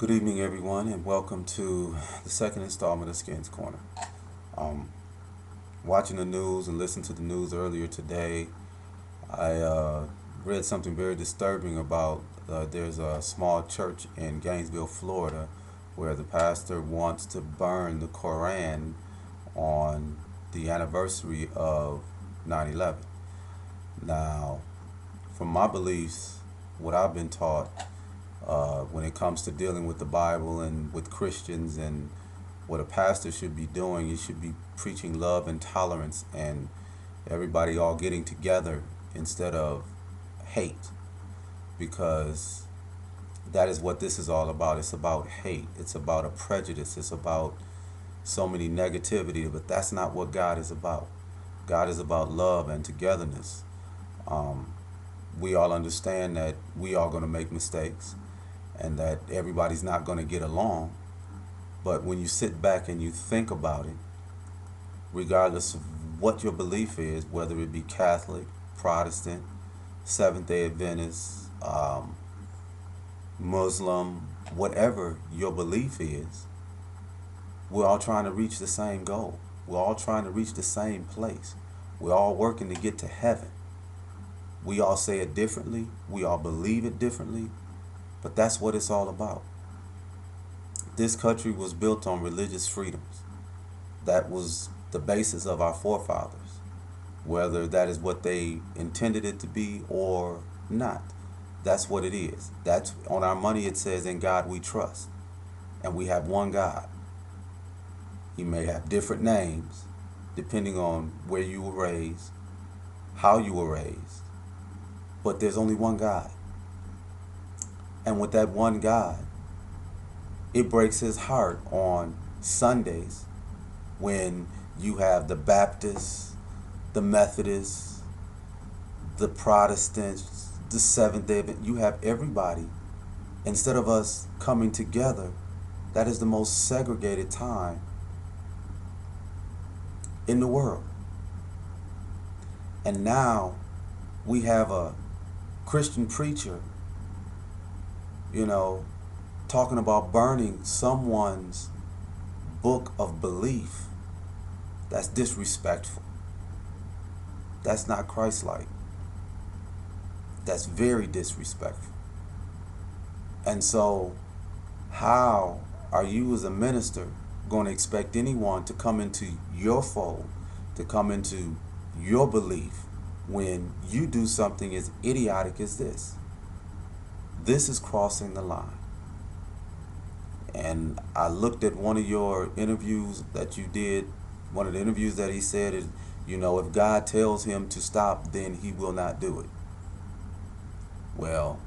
Good evening, everyone, and welcome to the second installment of Skins Corner. Um, Watching the news and listening to the news earlier today, I read something very disturbing about there's a small church in Gainesville, Florida, where the pastor wants to burn the Koran on the anniversary of 9/11. Now, from my beliefs, what I've been taught when it comes to dealing with the Bible and with Christians and what a pastor should be doing, he should be preaching love and tolerance and everybody all getting together instead of hate, because that is what this is all about. It's about hate. It's about a prejudice. It's about so many negativity, but that's not what God is about. God is about love and togetherness. Um, we all understand that we are going to make mistakes and that everybody's not going to get along. But when you sit back and you think about it, regardless of what your belief is, whether it be Catholic, Protestant, Seventh day Adventist, Muslim, whatever your belief is, we're all trying to reach the same goal. We're all trying to reach the same place. We're all working to get to heaven. We all say it differently. We all believe it differently. But that's what it's all about. This country was built on religious freedoms. That was the basis of our forefathers, whether that is what they intended it to be or not. That's what it is. That's on our money. It says, "In God we trust," and we have one God. He may have different names depending on where you were raised, how you were raised, but there's only one God. And with that one God, it breaks his heart on Sundays when you have the Baptists, the Methodists, the Protestants, the Seventh day. You have everybody. Instead of us coming together, that is the most segregated time in the world. And now we have a Christian preacher, you know, talking about burning someone's book of belief. That's disrespectful. That's not Christ-like. That's very disrespectful. And so, how are you as a minister going to expect anyone to come into your fold, to come into your belief, when you do something as idiotic as this? This is crossing the line. And I looked at one of your interviews that you did. One of the interviews that he said is, if God tells him to stop, then he will not do it. Well,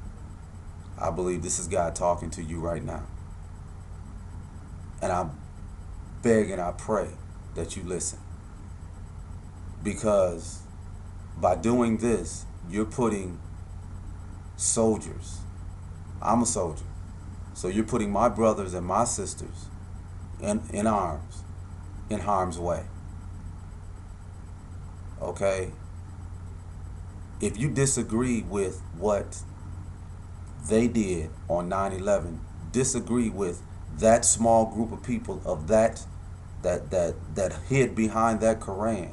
I believe this is God talking to you right now. And I beg and I pray that you listen. Because by doing this, you're putting soldiers. I'm a soldier. So you're putting my brothers and my sisters in arms, in harm's way. Okay? If you disagree with what they did on 9/11, disagree with that small group of people of that hid behind that Quran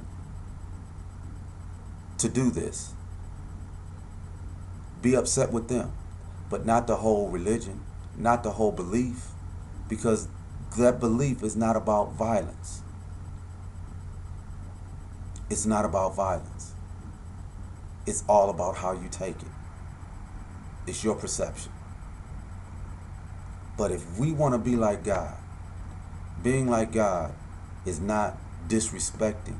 to do this, be upset with them, but not the whole religion, not the whole belief, because that belief is not about violence. It's not about violence. It's all about how you take it. It's your perception. But if we want to be like God, being like God is not disrespecting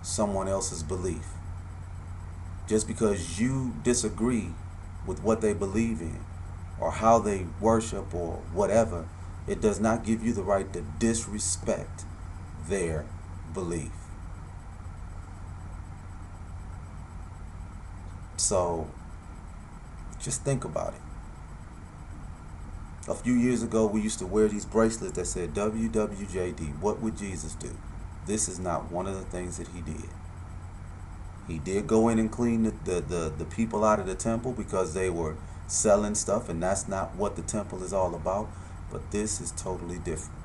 someone else's belief. Just because you disagree with what they believe in or how they worship or whatever, it does not give you the right to disrespect their belief. So just think about it. A few years ago, we used to wear these bracelets that said WWJD, what would Jesus do? This is not one of the things that he did. He did go in and clean the people out of the temple because they were selling stuff, and that's not what the temple is all about. But this is totally different.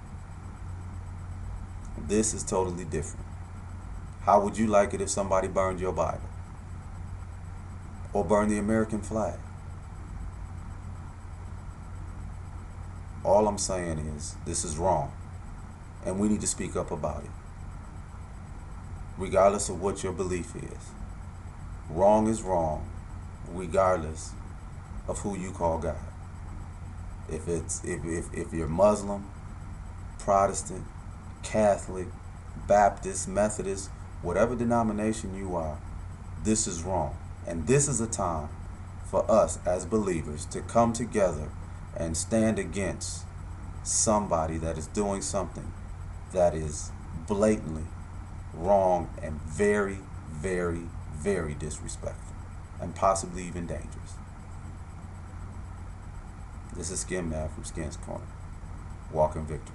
This is totally different. How would you like it if somebody burned your Bible or burned the American flag? All I'm saying is this is wrong, and we need to speak up about it, regardless of what your belief is. Wrong is wrong, regardless of who you call God. If you're Muslim, Protestant, Catholic, Baptist, Methodist, whatever denomination you are, this is wrong. And this is a time for us as believers to come together and stand against somebody that is doing something that is blatantly wrong and very, very, very disrespectful and possibly even dangerous. This is Skin Man from Skin's Corner. Walk in victory.